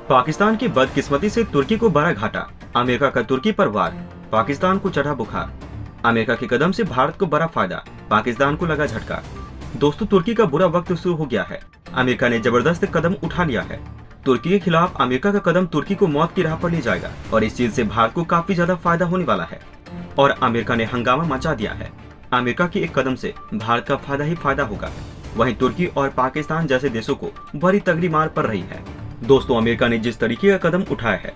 पाकिस्तान की बदकिस्मती से तुर्की को बड़ा घाटा। अमेरिका का तुर्की पर वार, पाकिस्तान को चढ़ा बुखार। अमेरिका के कदम से भारत को बड़ा फायदा, पाकिस्तान को लगा झटका। दोस्तों, तुर्की का बुरा वक्त शुरू हो गया है। अमेरिका ने जबरदस्त कदम उठा लिया है। तुर्की के खिलाफ अमेरिका का कदम तुर्की को मौत की राह पर ले जाएगा और इस चीज से भारत को काफी ज्यादा फायदा होने वाला है और अमेरिका ने हंगामा मचा दिया है। अमेरिका के एक कदम से भारत का फायदा ही फायदा होगा। वहीं तुर्की और पाकिस्तान जैसे देशों को बड़ी तगड़ी मार पड़ रही है। दोस्तों, अमेरिका ने जिस तरीके का कदम उठाया है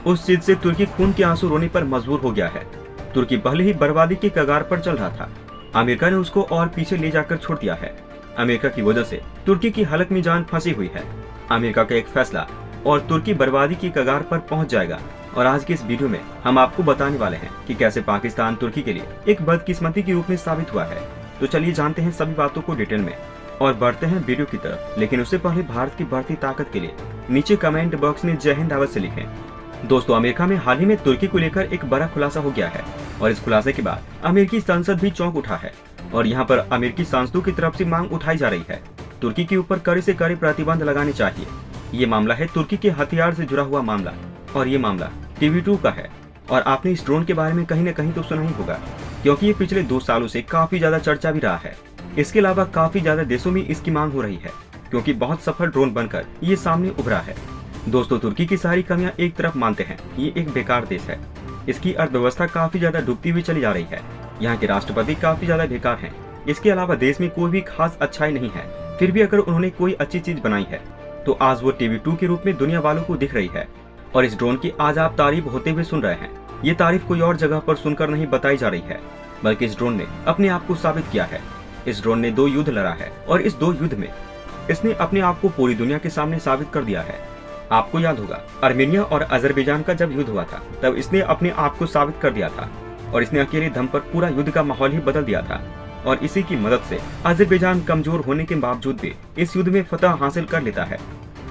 उस चीज से तुर्की खून के आंसू रोने पर मजबूर हो गया है। तुर्की पहले ही बर्बादी के कगार पर चल रहा था। अमेरिका ने उसको और पीछे ले जाकर छोड़ दिया है। अमेरिका की वजह से तुर्की की हलक में जान फंसी हुई है। अमेरिका का एक फैसला और तुर्की बर्बादी की कगार पर पहुंच जाएगा। और आज की इस वीडियो में हम आपको बताने वाले हैं कि कैसे पाकिस्तान तुर्की के लिए एक बदकिस्मती के रूप में साबित हुआ है। तो चलिए जानते हैं सभी बातों को डिटेल में और बढ़ते हैं वीडियो की तरफ। लेकिन उससे पहले भारत की बढ़ती ताकत के लिए नीचे कमेंट बॉक्स में जय हिंद अवश्य लिखें। दोस्तों, अमेरिका में हाल ही में तुर्की को लेकर एक बड़ा खुलासा हो गया है और इस खुलासे के बाद अमेरिकी संसद भी चौंक उठा है और यहाँ पर अमेरिकी सांसदों की तरफ से मांग उठाई जा रही है। तुर्की के ऊपर कड़े से कड़े प्रतिबंध लगाने चाहिए। ये मामला है तुर्की के हथियार से जुड़ा हुआ मामला और ये मामला TV2 का है। और आपने इस ड्रोन के बारे में कहीं न कहीं तो सुना ही होगा, क्योंकि ये पिछले 2 सालों से काफी ज्यादा चर्चा भी रहा है। इसके अलावा काफी ज्यादा देशों में इसकी मांग हो रही है, क्योंकि बहुत सफल ड्रोन बनकर ये सामने उभरा है। दोस्तों, तुर्की की सारी कमियां एक तरफ मानते हैं, ये एक बेकार देश है। इसकी अर्थव्यवस्था काफी ज्यादा डूबती हुई चली जा रही है। यहाँ के राष्ट्रपति काफी ज्यादा बेकार हैं। इसके अलावा देश में कोई भी खास अच्छाई नहीं है। फिर भी अगर उन्होंने कोई अच्छी चीज बनाई है तो आज वो TV2 के रूप में दुनिया वालों को दिख रही है। और इस ड्रोन की आज आप तारीफ होते हुए सुन रहे हैं। ये तारीफ कोई और जगह पर सुनकर नहीं बताई जा रही है, बल्कि इस ड्रोन ने अपने आप को साबित किया है। इस ड्रोन ने 2 युद्ध लड़ा है और इस 2 युद्ध में इसने अपने आप को पूरी दुनिया के सामने साबित कर दिया है। आपको याद होगा, आर्मेनिया और अजरबैजान का जब युद्ध हुआ था तब इसने अपने आप को साबित कर दिया था और इसने अकेले दम पर पूरा युद्ध का माहौल ही बदल दिया था। और इसी की मदद से अजरबैजान कमजोर होने के बावजूद भी इस युद्ध में फतह हासिल कर लेता है।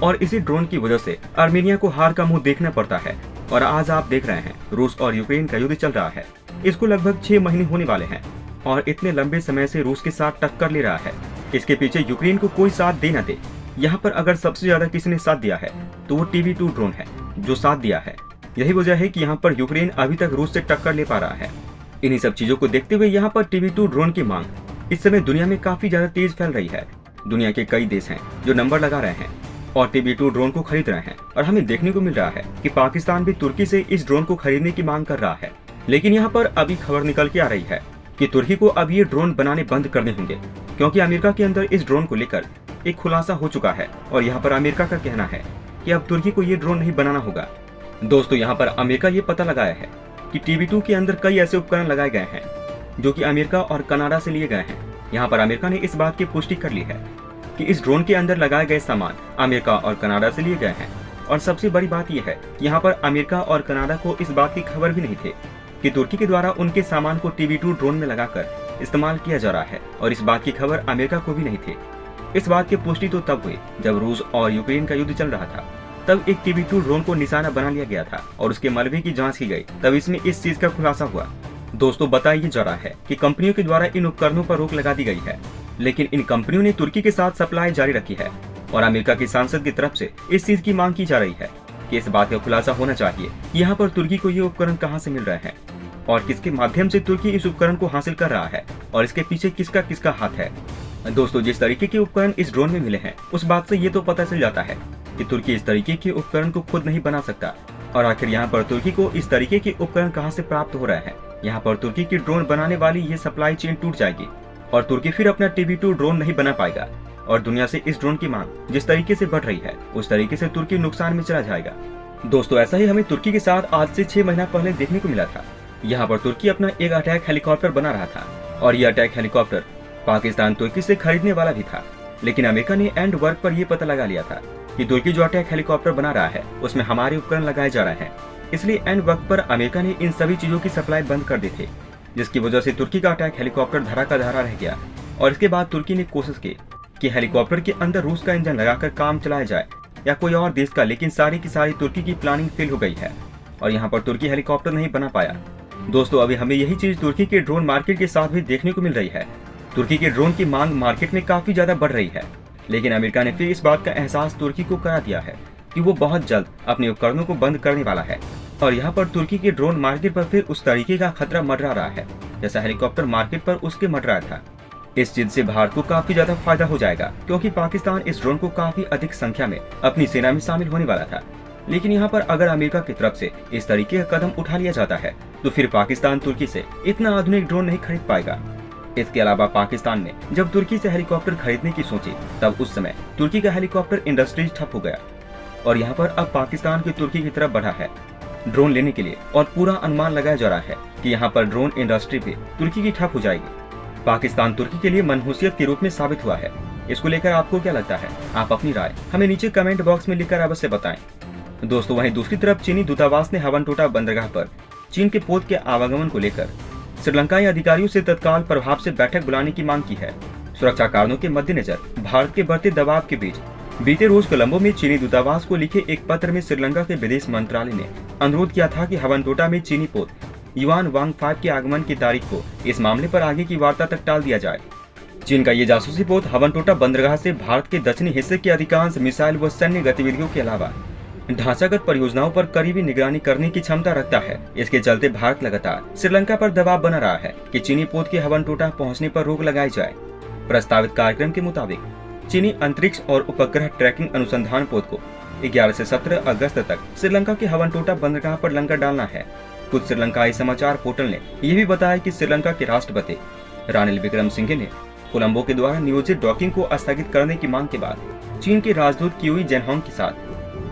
और इसी ड्रोन की वजह से आर्मेनिया को हार का मुंह देखना पड़ता है। और आज आप देख रहे हैं रूस और यूक्रेन का युद्ध चल रहा है। इसको लगभग 6 महीने होने वाले हैं और इतने लंबे समय से रूस के साथ टक्कर ले रहा है। इसके पीछे यूक्रेन को कोई साथ दे न दे, यहाँ पर अगर सबसे ज्यादा किसी ने साथ दिया है तो वो TV2 ड्रोन है जो साथ दिया है। यही वजह है कि यहाँ पर यूक्रेन अभी तक रूस से टक्कर ले पा रहा है। इन्हीं सब चीजों को देखते हुए यहाँ पर TV2 ड्रोन की मांग इस समय दुनिया में काफी ज्यादा तेज फैल रही है। दुनिया के कई देश हैं जो नंबर लगा रहे हैं और TV2 ड्रोन को खरीद रहे हैं। और हमें देखने को मिल रहा है कि पाकिस्तान भी तुर्की से इस ड्रोन को खरीदने की मांग कर रहा है। लेकिन यहाँ पर अभी खबर निकल के आ रही है कि तुर्की को अब ये ड्रोन बनाने बंद करने होंगे, क्योंकि अमेरिका के अंदर इस ड्रोन को लेकर एक खुलासा हो चुका है। और यहाँ पर अमेरिका का कहना है कि अब तुर्की को ये ड्रोन नहीं बनाना होगा। दोस्तों, यहाँ पर अमेरिका ये पता लगाया है कि TV2 के अंदर कई ऐसे उपकरण लगाए गए हैं जो कि अमेरिका और कनाडा से लिए गए हैं। यहाँ पर अमेरिका ने इस बात की पुष्टि कर ली है कि इस ड्रोन के अंदर लगाए गए सामान अमेरिका और कनाडा से लिए गए हैं। और सबसे बड़ी बात यह है कि यहाँ पर अमेरिका और कनाडा को इस बात की खबर भी नहीं थी कि तुर्की के द्वारा उनके सामान को TV2 ड्रोन में लगाकर इस्तेमाल किया जा रहा है। और इस बात की खबर अमेरिका को भी नहीं थी। इस बात की पुष्टि तो तब हुई जब रूस और यूक्रेन का युद्ध चल रहा था। तब एक TV2 ड्रोन को निशाना बना लिया गया था और उसके मलबे की जांच की गई, तब इसमें इस चीज का खुलासा हुआ। दोस्तों, बताया जा रहा है कि कंपनियों के द्वारा इन उपकरणों पर रोक लगा दी गई है, लेकिन इन कंपनियों ने तुर्की के साथ सप्लाई जारी रखी है। और अमेरिका की सांसद की तरफ से इस चीज की मांग की जा रही है कि इस बात का खुलासा होना चाहिए कि यहाँ पर तुर्की को ये उपकरण कहाँ से मिल रहे हैं और किसके माध्यम से तुर्की इस उपकरण को हासिल कर रहा है और इसके पीछे किसका किसका हाथ है। दोस्तों, जिस तरीके के उपकरण इस ड्रोन में मिले हैं उस बात से ये तो पता चल जाता है कि तुर्की इस तरीके के उपकरण को खुद नहीं बना सकता। और आखिर यहाँ पर तुर्की को इस तरीके के उपकरण कहाँ से प्राप्त हो रहे हैं। यहाँ पर तुर्की की ड्रोन बनाने वाली ये सप्लाई चेन टूट जाएगी और तुर्की फिर अपना TV2 ड्रोन नहीं बना पाएगा। और दुनिया से इस ड्रोन की मांग जिस तरीके से बढ़ रही है उस तरीके से तुर्की नुकसान में चला जाएगा। दोस्तों, ऐसा ही हमें तुर्की के साथ आज से 6 महीना पहले देखने को मिला था। यहाँ पर तुर्की अपना एक अटैक हेलीकॉप्टर बना रहा था और ये अटैक हेलीकॉप्टर पाकिस्तान तुर्की से खरीदने वाला भी था। लेकिन अमेरिका ने एंड वर्क पर यह पता लगा लिया था कि तुर्की जो अटैक हेलीकॉप्टर बना रहा है उसमें हमारे उपकरण लगाए जा रहे हैं। इसलिए एंड वक्त पर अमेरिका ने इन सभी चीजों की सप्लाई बंद कर दी थी, जिसकी वजह से तुर्की का अटैक हेलीकॉप्टर धरा का धरा रह गया। और इसके बाद तुर्की ने कोशिश की कि हेलीकॉप्टर के अंदर रूस का इंजन लगाकर काम चलाया जाए या कोई और देश का, लेकिन सारी की सारी तुर्की की प्लानिंग फेल हो गई है और यहाँ पर तुर्की हेलीकॉप्टर नहीं बना पाया। दोस्तों, अभी हमें यही चीज तुर्की के ड्रोन मार्केट के साथ भी देखने को मिल रही है। तुर्की के ड्रोन की मांग मार्केट में काफी ज्यादा बढ़ रही है, लेकिन अमेरिका ने फिर इस बात का एहसास तुर्की को करा दिया है कि वो बहुत जल्द अपने उपकरणों को बंद करने वाला है। और यहाँ पर तुर्की के ड्रोन मार्केट पर फिर उस तरीके का खतरा मंडरा रहा है जैसा हेलीकॉप्टर मार्केट पर उसके मंडराया था। इस चीज से भारत को काफी ज्यादा फायदा हो जाएगा, क्योंकि पाकिस्तान इस ड्रोन को काफी अधिक संख्या में अपनी सेना में शामिल होने वाला था। लेकिन यहाँ पर अगर अमेरिका की तरफ से इस तरीके का कदम उठा लिया जाता है तो फिर पाकिस्तान तुर्की से इतना आधुनिक ड्रोन नहीं खरीद पाएगा। इसके अलावा पाकिस्तान ने जब तुर्की से हेलीकॉप्टर खरीदने की सोची तब उस समय तुर्की का हेलीकॉप्टर इंडस्ट्रीज ठप हो गया और यहाँ पर अब पाकिस्तान की तुर्की की तरफ बढ़ा है ड्रोन लेने के लिए और पूरा अनुमान लगाया जा रहा है कि यहाँ पर ड्रोन इंडस्ट्री भी तुर्की की ठप हो जाएगी। पाकिस्तान तुर्की के लिए मनहूसियत के रूप में साबित हुआ है। इसको लेकर आपको क्या लगता है? आप अपनी राय हमें नीचे कमेंट बॉक्स में लिखकर अवश्य बताएं। दोस्तों, वहीं दूसरी तरफ चीनी दूतावास ने हवनटोटा बंदरगाह पर चीन के पोत के आवागमन को लेकर श्रीलंकाई अधिकारियों से तत्काल प्रभाव से बैठक बुलाने की मांग की है। सुरक्षा कारणों के मद्देनजर भारत के बढ़ते दबाव के बीच बीते रोज कोलंबो में चीनी दूतावास को लिखे एक पत्र में श्रीलंका के विदेश मंत्रालय ने अनुरोध किया था कि हवनटोटा में चीनी पोत युआन वांग 5 के आगमन की तारीख को इस मामले पर आगे की वार्ता तक टाल दिया जाए। चीन का ये जासूसी पोत हवनटोटा बंदरगाह से भारत के दक्षिणी हिस्से के अधिकांश मिसाइल व सैन्य गतिविधियों के अलावा ढांचागत परियोजनाओं पर करीबी निगरानी करने की क्षमता रखता है। इसके चलते भारत लगातार श्रीलंका पर दबाव बना रहा है कि चीनी पोत के हवनटोटा पहुंचने पर रोक लगाई जाए। प्रस्तावित कार्यक्रम के मुताबिक चीनी अंतरिक्ष और उपग्रह ट्रैकिंग अनुसंधान पोत को 11 से 17 अगस्त तक श्रीलंका के हवनटोटा बंदरगाह पर लंगर डालना है। कुछ श्रीलंकाई समाचार पोर्टल ने यह भी बताया कि श्रीलंका के राष्ट्रपति रानिल विक्रमसिंघे ने कोलंबो के द्वारा नियोजित डॉकिंग को स्थगित करने की मांग के बाद चीन के राजदूत किवी जेनहोंग के साथ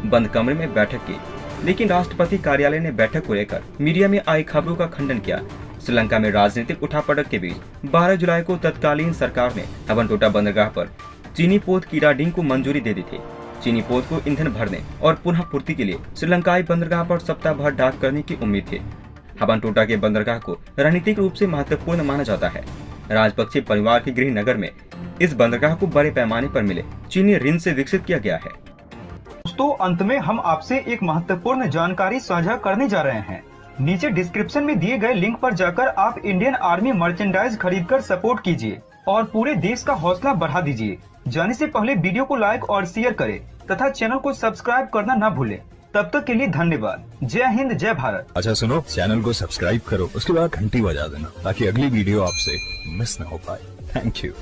बंद कमरे में बैठक की। लेकिन राष्ट्रपति कार्यालय ने बैठक को लेकर मीडिया में आई खबरों का खंडन किया। श्रीलंका में राजनीतिक उठापटक के बीच 12 जुलाई को तत्कालीन सरकार ने हवनटोटा बंदरगाह पर चीनी पोत कीराडिंग को मंजूरी दे दी थी। चीनी पोत को ईंधन भरने और पुनः पूर्ति के लिए श्रीलंकाई बंदरगाह पर सप्ताह भर डाक करने की उम्मीद थी। हवनटोटा के बंदरगाह को रणनीतिक रूप से महत्वपूर्ण माना जाता है। राजपक्षे परिवार के गृह नगर में इस बंदरगाह को बड़े पैमाने पर मिले चीनी ऋण से विकसित किया गया है। दोस्तों, अंत में हम आपसे एक महत्वपूर्ण जानकारी साझा करने जा रहे हैं। नीचे डिस्क्रिप्शन में दिए गए लिंक पर जाकर आप इंडियन आर्मी मर्चेंडाइज खरीदकर सपोर्ट कीजिए और पूरे देश का हौसला बढ़ा दीजिए। जाने से पहले वीडियो को लाइक और शेयर करें तथा चैनल को सब्सक्राइब करना न भूलें। तब तक के लिए धन्यवाद। जय हिंद, जय भारत। अच्छा सुनो, चैनल को सब्सक्राइब करो, उसके बाद घंटी बजा देना ताकि अगली वीडियो आपसे मिस न हो पाए। Thank you.